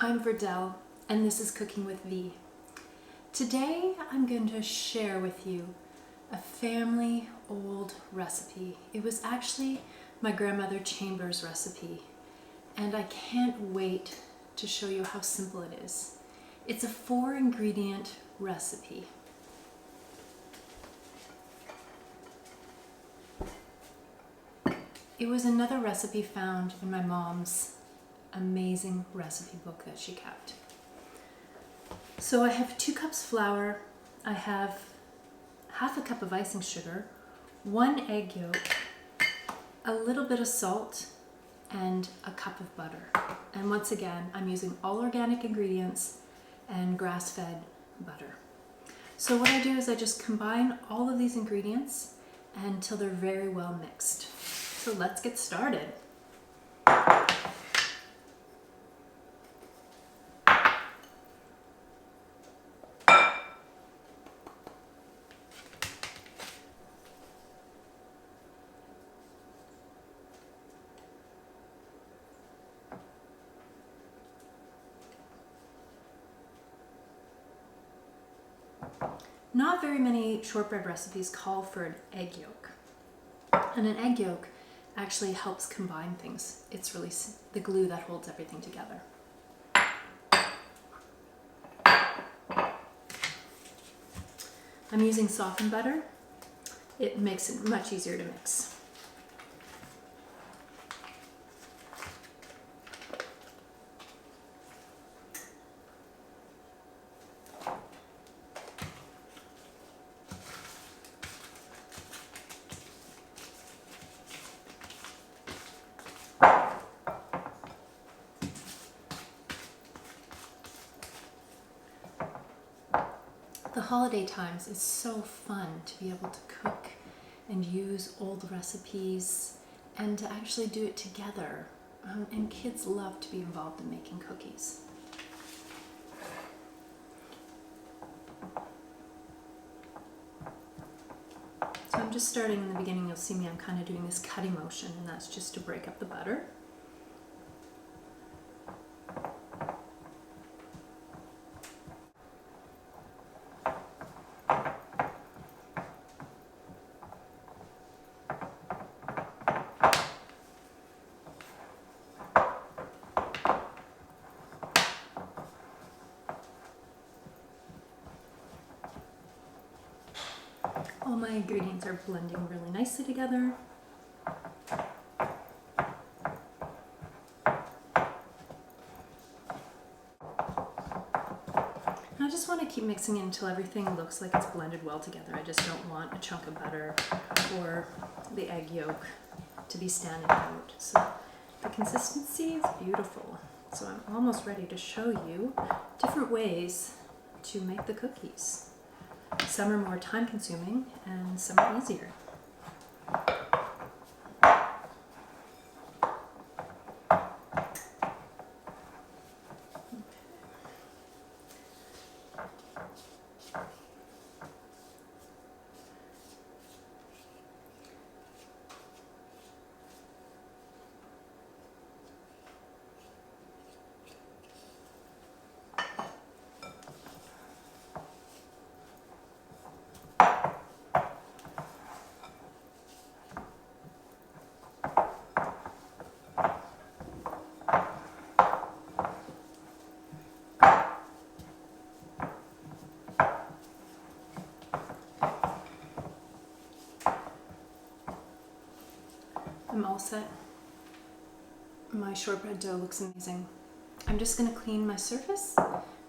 I'm Verdell, and this is Cooking with V. Today I'm going to share with you a family old recipe. It was actually my grandmother Chamber's recipe, and I can't wait to show you how simple it is. It's a 4-ingredient recipe. It was another recipe found in my mom's amazing recipe book that she kept. So I have 2 cups flour, I have half a cup of icing sugar, 1 egg yolk, a little bit of salt, and a cup of butter. And once again, I'm using all organic ingredients and grass-fed butter. So what I do is I just combine all of these ingredients until they're very well mixed. So let's get started. Not very many shortbread recipes call for an egg yolk. And an egg yolk actually helps combine things. It's really the glue that holds everything together. I'm using softened butter. It makes it much easier to mix. The holiday times is so fun to be able to cook and use old recipes and to actually do it together. And kids love to be involved in making cookies. So I'm just starting in the beginning. You'll see me, I'm kind of doing this cutting motion, and that's just to break up the butter. All my ingredients are blending really nicely together. And I just want to keep mixing it until everything looks like it's blended well together. I just don't want a chunk of butter or the egg yolk to be standing out. So the consistency is beautiful. So I'm almost ready to show you different ways to make the cookies. Some are more time consuming and some are easier. I'm all set. My shortbread dough looks amazing. I'm just going to clean my surface,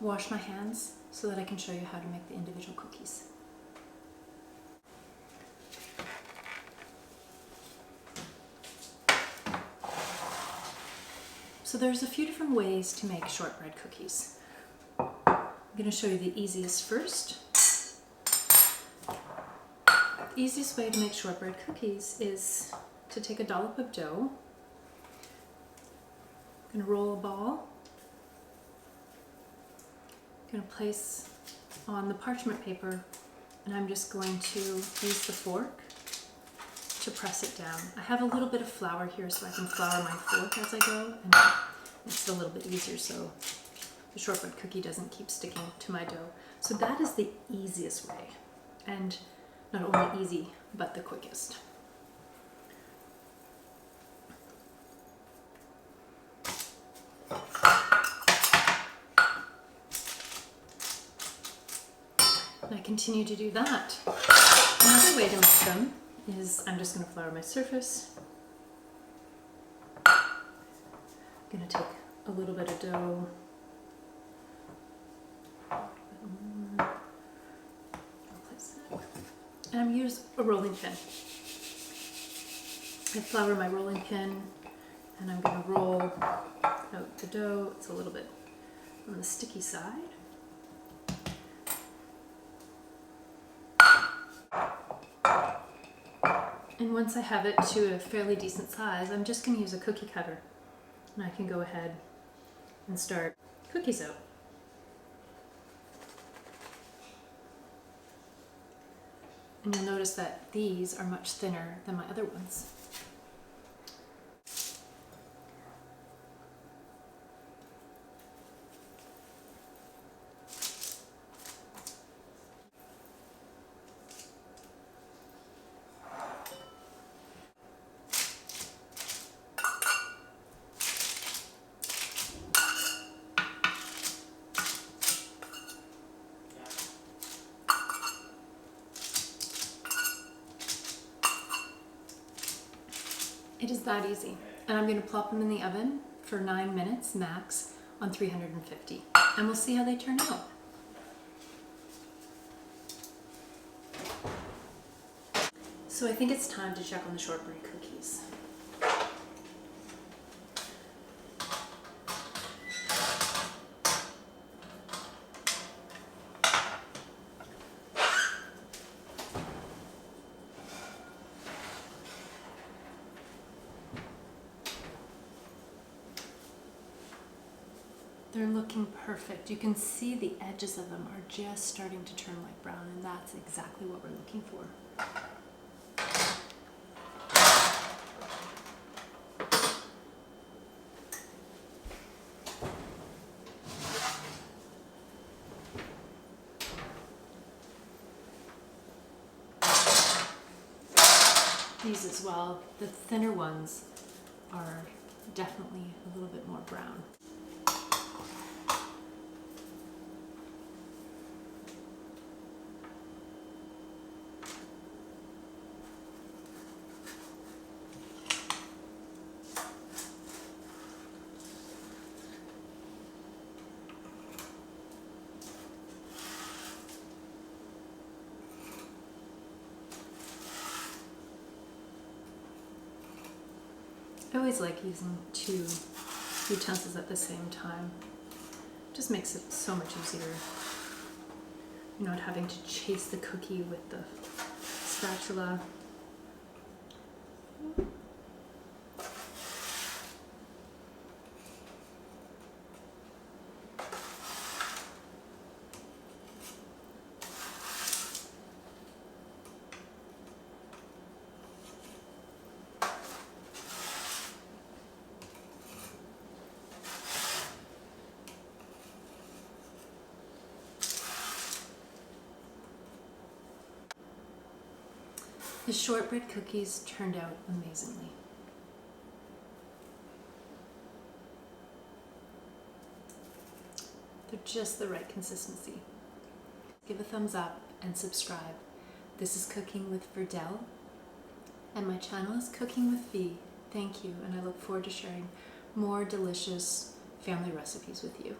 wash my hands, so that I can show you how to make the individual cookies. So there's a few different ways to make shortbread cookies. I'm going to show you the easiest first. The easiest way to make shortbread cookies is to take a dollop of dough. I'm going to roll a ball. I'm going to place on the parchment paper, and I'm just going to use the fork to press it down. I have a little bit of flour here so I can flour my fork as I go, and it's a little bit easier, so the shortbread cookie doesn't keep sticking to my dough. So that is the easiest way, and not only easy, but the quickest. And I continue to do that. Another way to make them is I'm just going to flour my surface. I'm going to take a little bit of dough, I'll place that. And I'm using a rolling pin. I flour my rolling pin and I'm going to roll out the dough. It's a little bit on the sticky side. And once I have it to a fairly decent size, I'm just going to use a cookie cutter. And I can go ahead and start cookies out. And you'll notice that these are much thinner than my other ones. It is that easy. And I'm going to plop them in the oven for 9 minutes max on 350. And we'll see how they turn out. So I think it's time to check on the shortbread cookies. They're looking perfect. You can see the edges of them are just starting to turn light brown, and that's exactly what we're looking for. These as well, the thinner ones are definitely a little bit more brown. I always like using 2 utensils at the same time. Just makes it so much easier. You're not having to chase the cookie with the spatula. The shortbread cookies turned out amazingly. They're just the right consistency. Give a thumbs up and subscribe. This is Cooking with Verdell, and my channel is Cooking with Fee. Thank you, and I look forward to sharing more delicious family recipes with you.